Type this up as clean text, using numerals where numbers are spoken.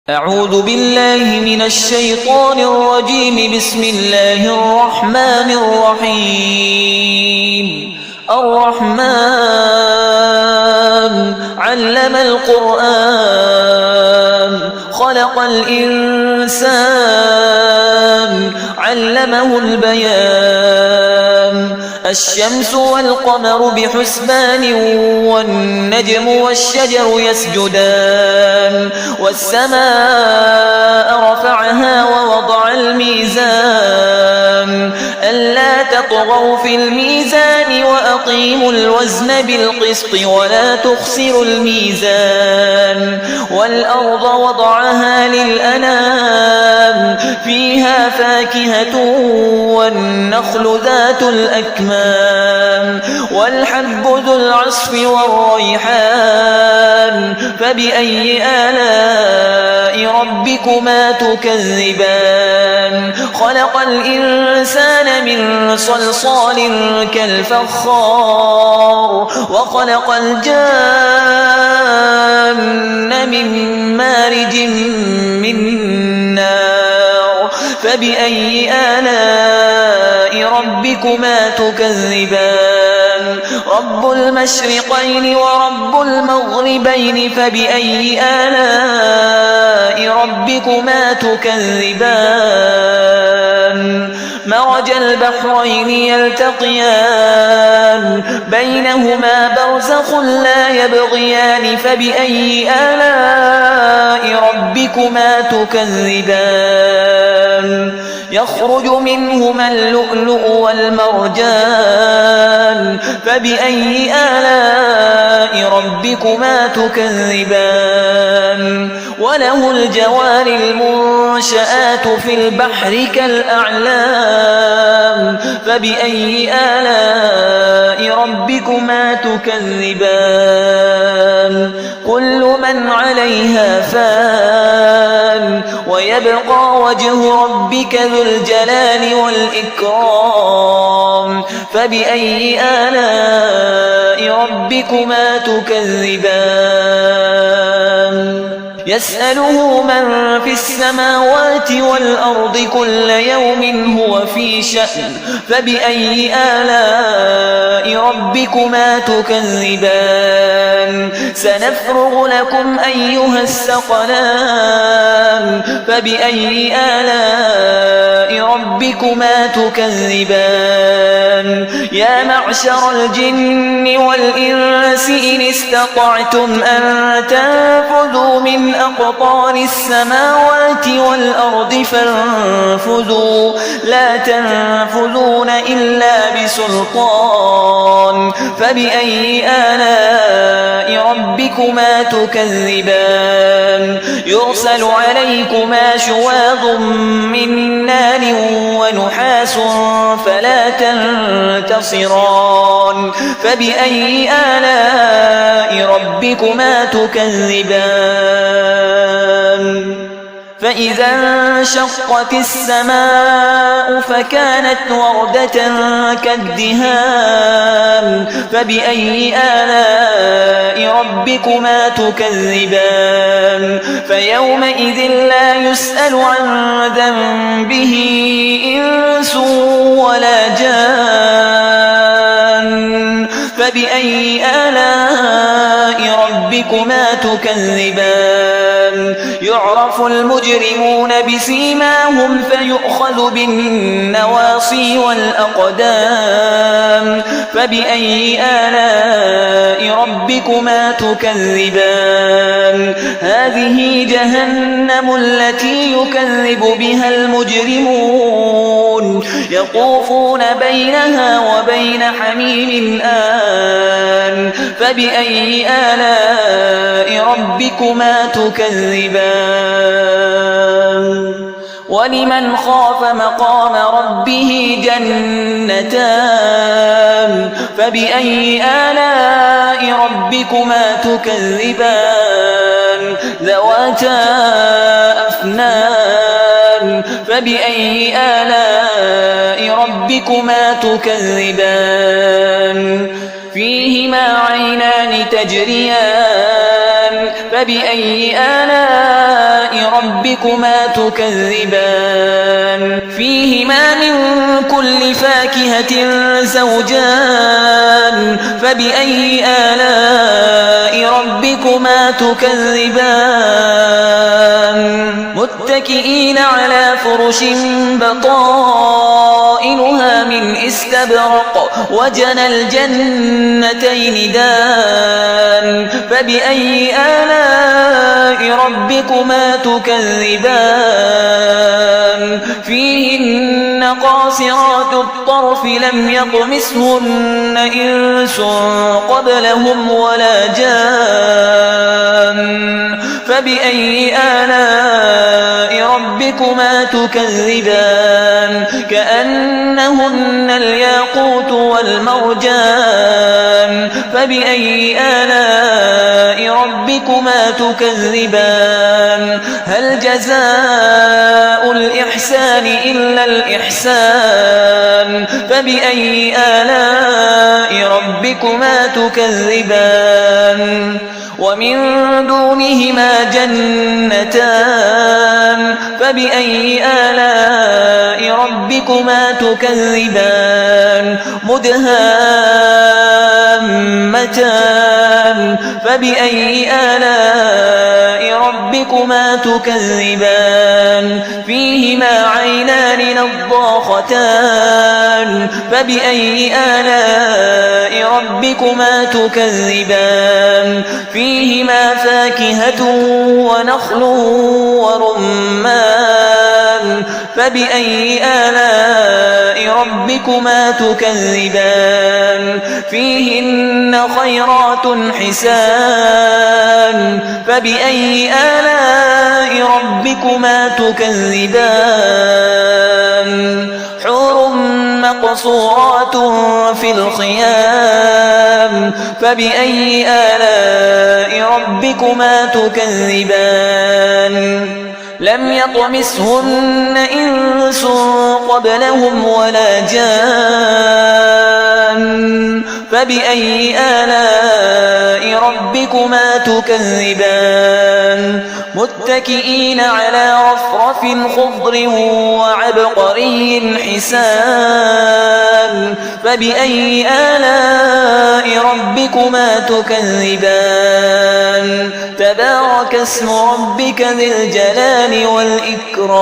أعوذ بالله من الشيطان الرجيم. بسم الله الرحمن الرحيم. الرحمن علم القرآن خلق الإنسان علمه البيان. الشمس والقمر بحسبان والنجم والشجر يسجدان. والسماء رفعها ووضع الميزان ألا تطغوا في الميزان وأقيموا الوزن بالقسط ولا تخسروا الميزان. والأرض وضعها للأنام فيها فاكهة والنخل ذات الأكمام والحب ذو العصف والريحان. فبأي آلاء ربكما تكذبان؟ خلق الإنسان من صلصال كالفخار وخلق الجان من مارج من نار. فبأي آلاء ربكما تكذبان؟ رب المشرقين ورب المغربين. فبأي آلاء ربكما تكذبان؟ مرج البحرين يلتقيان بينهما برزخ لا يبغيان. فبأي آلاء ربكما تكذبان؟ يخرج منهما اللؤلؤ والمرجان. فبأي آلاء ربكما تكذبان؟ وله الجوار المنشآت في البحر كالأعلام. فبأي آلاء ربكما تكذبان؟ كل من عليها فان ويبقى وجه ربك ذو الجلال والإكرام. فبأي آلاء ربكما تكذبان؟ يسأله من في السماوات والأرض كل يوم هو في شأن. فبأي آلاء ربكما تكذبان؟ سنفرغ لكم أيها الثقلان. فبأي آلاء ربكما تكذبان؟ يا معشر الجن والإنس إن استطعتم أن تنفذوا من أقطار السماوات والأرض فانفذوا لا تنفذون إلا بسلطان. فبأي آلاء ربكما تكذبان؟ يرسل عليكما شواظ من نار ونحاس فلا تنتصران. فبأي آلاء ربكما تكذبان؟ فإذا انشقت السماء فكانت وردة كالدهان. فبأي آلاء ربكما تكذبان؟ فيومئذ لا يسأل عن ذنبه إنس ولا جان. فبأي آلاء ربكما تكذبان؟ يعرف المجرمون بسيماهم فيؤخذ بالنواصي والأقدام. فبأي آلاء ربكما تكذبان؟ هذه جهنم التي يكذب بها المجرمون يطوفون بينها وبين حميم آن. فبأي آلاء ربكما تكذبان؟ ولمن خاف مقام ربه جنتان. فبأي آلاء ربكما تكذبان؟ ذواتا أفنان. فبأي آلاء ربكما تكذبان؟ فيهما عينان تجريان. فبأي آلاء ربكما تكذبان فيهما من كل فاكهة زوجان فبأي آلاء ربكما تكذبان متكئين على فرش بطائنها من استبرق وجنى الجنتين دان فبأي آلاء ربكما تكذبان فيهن قاصرات الطرف لم يطمثهن إنس قبلهم ولا جان فبأي آلاء ربكما تكذبان كأنهن الياقوت والمرجان فبأي آلاء ربكما تكذبان هل جزاء الإحسان إلا الإحسان فبأي آلاء ربكما تكذبان ومن دونهما جنتان فبأي آلاء ربكما تكذبان مدهامتان فبأي آلاء ربكما تكذبان فيهما عينان نضاختان فبأي آلاء ربكما تكذبان فيهما فاكهة ونخل ورمان فبأي آلاء ربكما تكذبان فيهن خيرات حسان فبأي آلاء ربكما تكذبان حور مقصورات في الخيام فبأي آلاء ربكما تكذبان لم يطمثهن إنس قبلهم ولا جان فبأي آلاء ربكما تكذبان متكئين على رفرف خضر وعبقري حسان فبأي آلاء ربكما تكذبان تبارك اسم ربك ذي الجلال والإكرام